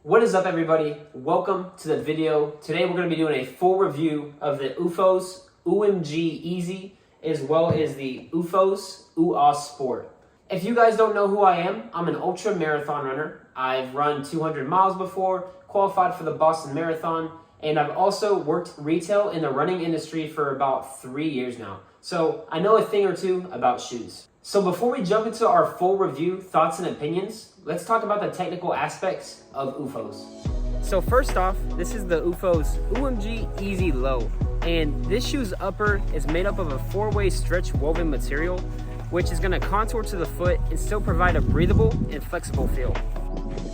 What is up, everybody? Welcome to the video. Today we're going to be doing a full review of the OOfos OOmg Eezee as well as the OOfos OOah Sport. If you guys don't know who I am, I'm an ultra marathon runner. I've run 200 miles before, qualified for the Boston Marathon, and I've also worked retail in the running industry for about 3 years now. So I know a thing or two about shoes. So before we jump into our full review, thoughts and opinions, let's talk about the technical aspects of OOfos. So first off, this is the OOfos OOmg Eezee Low. And this shoe's upper is made up of a 4-way stretch woven material, which is gonna contour to the foot and still provide a breathable and flexible feel.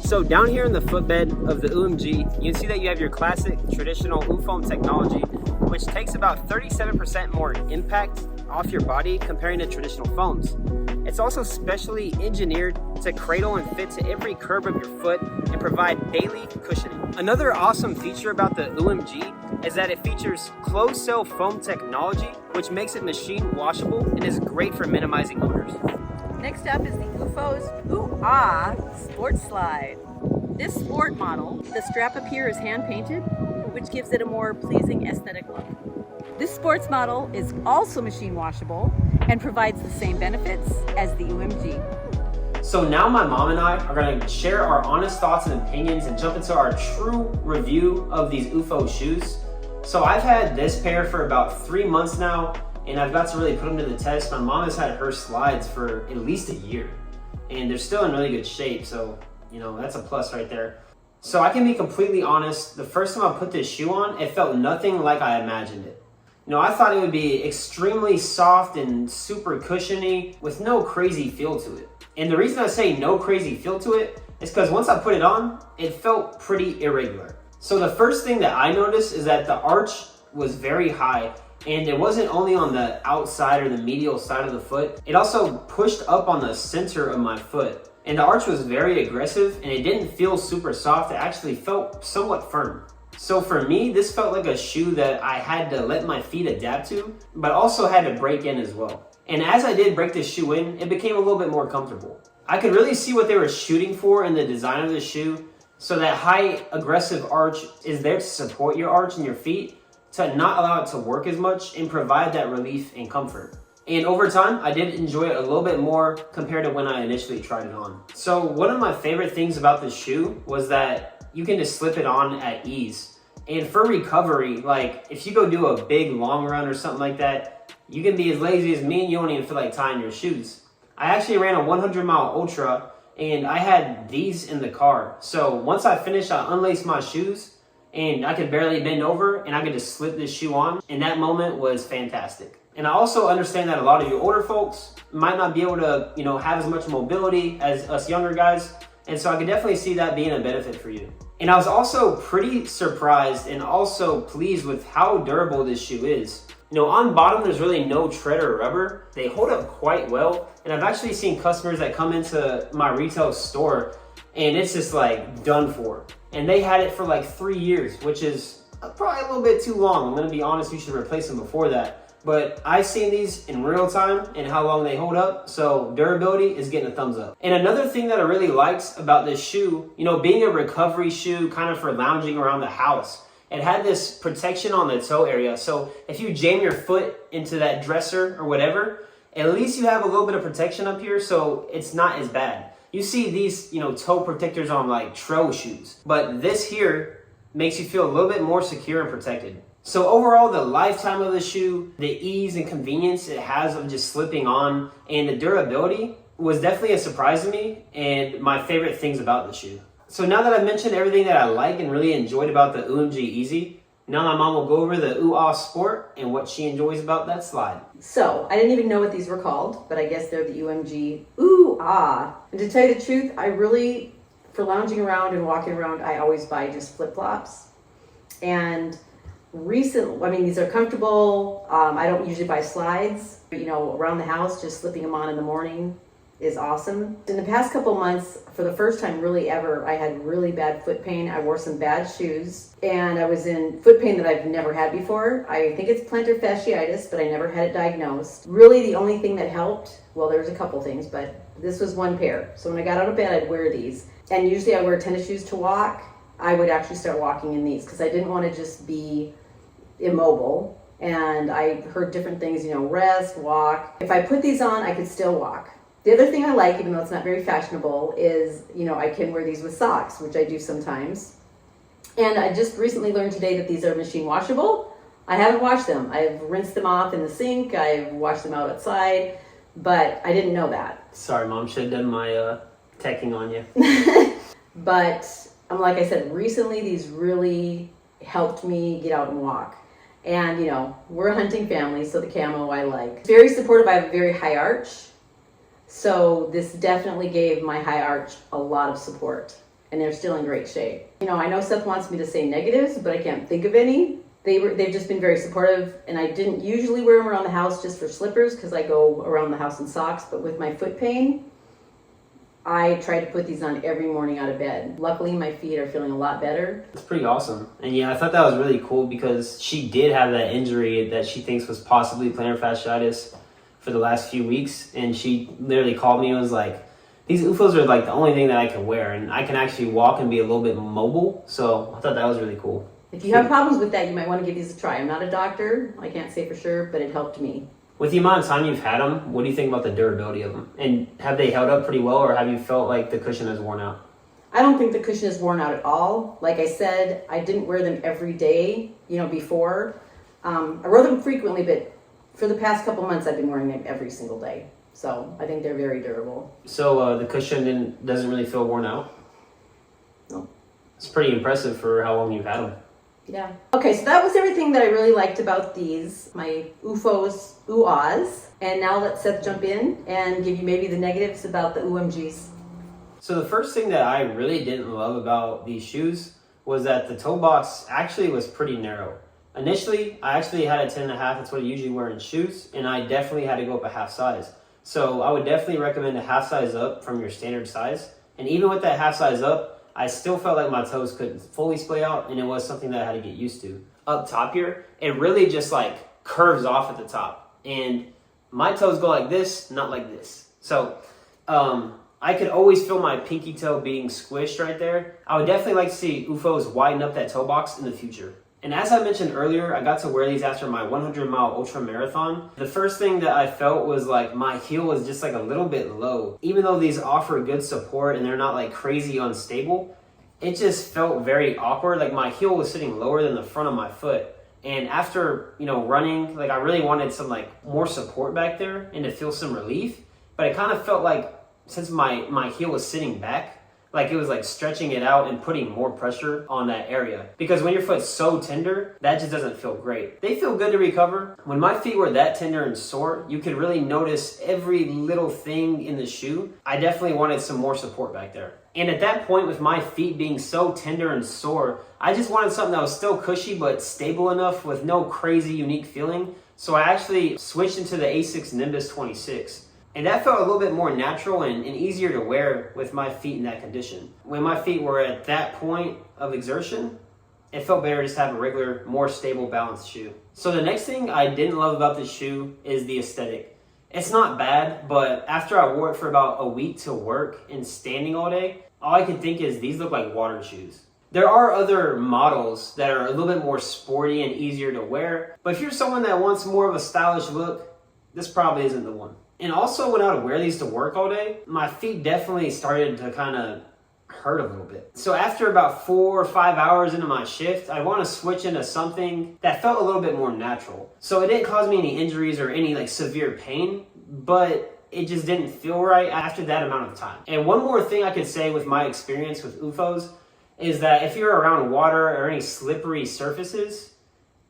So down here in the footbed of the OOmg, you can see that you have your classic traditional OOfoam technology, which takes about 37% more impact off your body comparing to traditional foams. It's also specially engineered to cradle and fit to every curve of your foot and provide daily cushioning. Another awesome feature about the OOmg is that it features closed cell foam technology, which makes it machine washable and is great for minimizing odors. Next up is the OOfos OOah Sport Slide. This sport model, the strap up here is hand painted, which gives it a more pleasing aesthetic look. This sports model is also machine washable and provides the same benefits as the OOmg. So now my mom and I are going to share our honest thoughts and opinions and jump into our true review of these OOfos shoes. So I've had this pair for about 3 months now, and I've got to really put them to the test. My mom has had her slides for at least a year, and they're still in really good shape, so you know, that's a plus right there. So I can be completely honest, the first time I put this shoe on, it felt nothing like I imagined it. You know, I thought it would be extremely soft and super cushiony with no crazy feel to it. And the reason I say no crazy feel to it is because once I put it on, it felt pretty irregular. So the first thing that I noticed is that the arch was very high, and it wasn't only on the outside or the medial side of the foot, it also pushed up on the center of my foot. And the arch was very aggressive and it didn't feel super soft, it actually felt somewhat firm. So for me, this felt like a shoe that I had to let my feet adapt to, but also had to break in as well. And as I did break this shoe in, it became a little bit more comfortable. I could really see what they were shooting for in the design of the shoe. So that high aggressive arch is there to support your arch and your feet, to not allow it to work as much and provide that relief and comfort. And over time, I did enjoy it a little bit more compared to when I initially tried it on. So one of my favorite things about this shoe was that you can just slip it on at ease. And for recovery, like if you go do a big long run or something like that, you can be as lazy as me and you don't even feel like tying your shoes. I actually ran a 100-mile ultra and I had these in the car. So once I finished, I unlaced my shoes and I could barely bend over and I could just slip this shoe on. And that moment was fantastic. And I also understand that a lot of you older folks might not be able to, you know, have as much mobility as us younger guys. And so I could definitely see that being a benefit for you. And I was also pretty surprised and also pleased with how durable this shoe is. You know, on bottom, there's really no tread or rubber. They hold up quite well. And I've actually seen customers that come into my retail store and it's just like done for. And they had it for like 3 years, which is probably a little bit too long. I'm gonna be honest, you should replace them before that. But I've seen these in real time and how long they hold up, so durability is getting a thumbs up. And another thing that I really liked about this shoe, you know, being a recovery shoe kind of for lounging around the house, it had this protection on the toe area. So if you jam your foot into that dresser or whatever, at least you have a little bit of protection up here, so it's not as bad. You see these, you know, toe protectors on like trail shoes, but this here makes you feel a little bit more secure and protected. So overall, the lifetime of the shoe, the ease and convenience it has of just slipping on, and the durability was definitely a surprise to me and my favorite things about the shoe. So now that I've mentioned everything that I like and really enjoyed about the OOmg Eezee, now my mom will go over the OOah Sport and what she enjoys about that slide. So, I didn't even know what these were called, but I guess they're the OOmg OOah. And to tell you the truth, I really, for lounging around and walking around, I always buy just flip-flops. And recently, I mean, these are comfortable. I don't usually buy slides. You know, around the house, just slipping them on in the morning is awesome. In the past couple months, for the first time really ever, I had really bad foot pain. I wore some bad shoes and I was in foot pain that I've never had before. I think it's plantar fasciitis, but I never had it diagnosed. Really the only thing that helped, well, there's a couple things, but this was one pair. So when I got out of bed, I'd wear these. And usually I wear tennis shoes to walk I would actually start walking in these because I didn't want to just be immobile. And I heard different things, rest, walk. If I put these on, I could still walk. The other thing I like, even though it's not very fashionable, is, I can wear these with socks, which I do sometimes. And I just recently learned today that these are machine washable. I haven't washed them. I've rinsed them off in the sink. I've washed them out outside, but I didn't know that. Sorry, Mom, should have done my teching on you. But like I said, recently these really helped me get out and walk. And, we're a hunting family, so the camo I like. It's very supportive. I have a very high arch. So this definitely gave my high arch a lot of support. And they're still in great shape. I know Seth wants me to say negatives, but I can't think of any. They've just been very supportive. And I didn't usually wear them around the house just for slippers because I go around the house in socks. But with my foot pain, I try to put these on every morning out of bed. Luckily, my feet are feeling a lot better. It's pretty awesome. And yeah, I thought that was really cool because she did have that injury that she thinks was possibly plantar fasciitis for the last few weeks. And she literally called me and was like, these OOfos are like the only thing that I can wear. And I can actually walk and be a little bit mobile. So I thought that was really cool. If you have problems with that, you might want to give these a try. I'm not a doctor. I can't say for sure, but it helped me. With the amount of time you've had them, what do you think about the durability of them? And have they held up pretty well, or have you felt like the cushion has worn out? I don't think the cushion is worn out at all. Like I said, I didn't wear them every day, before. I wore them frequently, but for the past couple months, I've been wearing them every single day. So I think they're very durable. So the cushion doesn't really feel worn out? No. It's pretty impressive for how long you've had them. Yeah. Okay, so that was everything that I really liked about these, my OOfos, OOahs. And now let Seth jump in and give you maybe the negatives about the OOmgs. So the first thing that I really didn't love about these shoes was that the toe box actually was pretty narrow. Initially, I actually had a 10.5, that's what I usually wear in shoes, and I definitely had to go up a half size. So I would definitely recommend a half size up from your standard size. And even with that half size up, I still felt like my toes couldn't fully splay out, and it was something that I had to get used to. Up top here, it really just like curves off at the top. And my toes go like this, not like this. So I could always feel my pinky toe being squished right there. I would definitely like to see OOfos widen up that toe box in the future. And as I mentioned earlier, I got to wear these after my 100-mile ultra marathon. The first thing that I felt was like my heel was just like a little bit low. Even though these offer good support and they're not like crazy unstable, it just felt very awkward. Like my heel was sitting lower than the front of my foot. And after, running, like I really wanted some like more support back there and to feel some relief. But it kind of felt like since my heel was sitting back, like it was like stretching it out and putting more pressure on that area. Because when your foot's so tender, that just doesn't feel great. They feel good to recover. When my feet were that tender and sore, you could really notice every little thing in the shoe. I definitely wanted some more support back there. And at that point, with my feet being so tender and sore, I just wanted something that was still cushy but stable enough with no crazy unique feeling. So I actually switched into the Asics Nimbus 26. And that felt a little bit more natural and easier to wear with my feet in that condition. When my feet were at that point of exertion, it felt better just to have a regular, more stable, balanced shoe. So the next thing I didn't love about this shoe is the aesthetic. It's not bad, but after I wore it for about a week to work and standing all day, all I could think is these look like water shoes. There are other models that are a little bit more sporty and easier to wear, but if you're someone that wants more of a stylish look, this probably isn't the one. And also when I would wear these to work all day, my feet definitely started to kind of hurt a little bit. So after about 4 or 5 hours into my shift, I want to switch into something that felt a little bit more natural. So it didn't cause me any injuries or any like severe pain, but it just didn't feel right after that amount of time. And one more thing I could say with my experience with OOfos is that if you're around water or any slippery surfaces,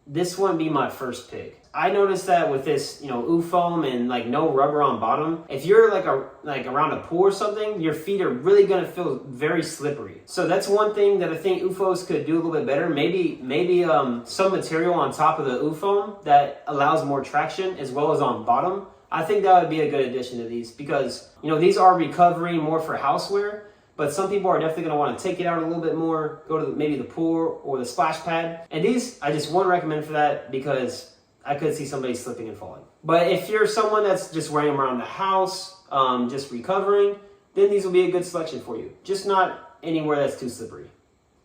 this wouldn't be my first pick. I noticed that with this, OOfoam and like no rubber on bottom, if you're like around a pool or something, your feet are really gonna feel very slippery. So that's one thing that I think OOfos could do a little bit better. Maybe some material on top of the OOfoam that allows more traction as well as on bottom. I think that would be a good addition to these because, these are recovery more for housewear, but some people are definitely going to want to take it out a little bit more, go to maybe the pool or the splash pad. And these, I just wouldn't recommend for that because I could see somebody slipping and falling. But if you're someone that's just wearing them around the house, just recovering, then these will be a good selection for you. Just not anywhere that's too slippery.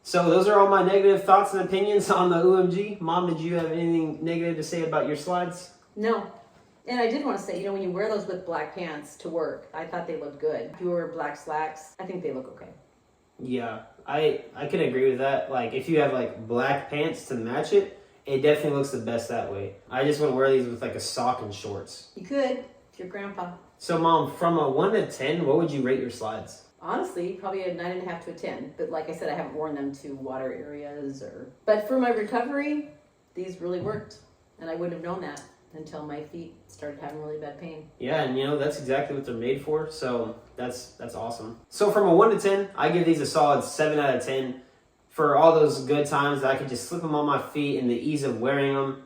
So those are all my negative thoughts and opinions on the OOmg. Mom, did you have anything negative to say about your slides? No. And I did want to say, you know, when you wear those with black pants to work, I thought they looked good. If you wear black slacks, I think they look okay. Yeah, I can agree with that. Like, if you have like black pants to match it, it definitely looks the best that way. I just want to wear these with like a sock and shorts. You could, if you're grandpa. So Mom, from a 1 to 10, what would you rate your slides? Honestly, probably a 9.5 to a 10. But like I said, I haven't worn them to water areas But for my recovery, these really worked. And I wouldn't have known that until my feet started having really bad pain. Yeah, and you know, that's exactly what they're made for. So that's awesome. So from a 1 to 10, I give these a solid 7 out of 10 for all those good times that I could just slip them on my feet and the ease of wearing them,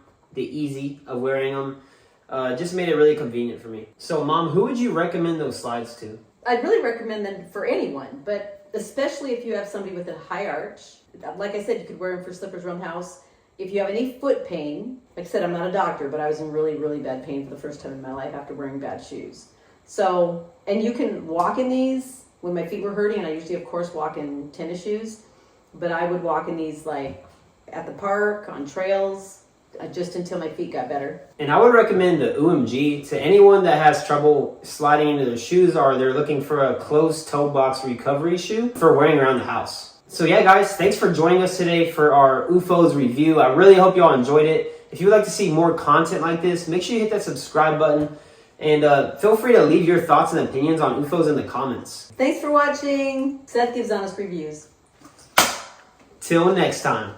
just made it really convenient for me. So Mom, who would you recommend those slides to? I'd really recommend them for anyone, but especially if you have somebody with a high arch. Like I said, you could wear them for slippers around the house. If you have any foot pain, like I said, I'm not a doctor, but I was in really, really bad pain for the first time in my life after wearing bad shoes. So, and you can walk in these when my feet were hurting, and I usually, of course, walk in tennis shoes, but I would walk in these like at the park, on trails, just until my feet got better. And I would recommend the OOmg to anyone that has trouble sliding into their shoes or they're looking for a closed toe box recovery shoe for wearing around the house. So yeah, guys, thanks for joining us today for our OOfos review. I really hope y'all enjoyed it. If you would like to see more content like this, make sure you hit that subscribe button. And feel free to leave your thoughts and opinions on OOfos in the comments. Thanks for watching. Seth gives honest reviews. Till next time.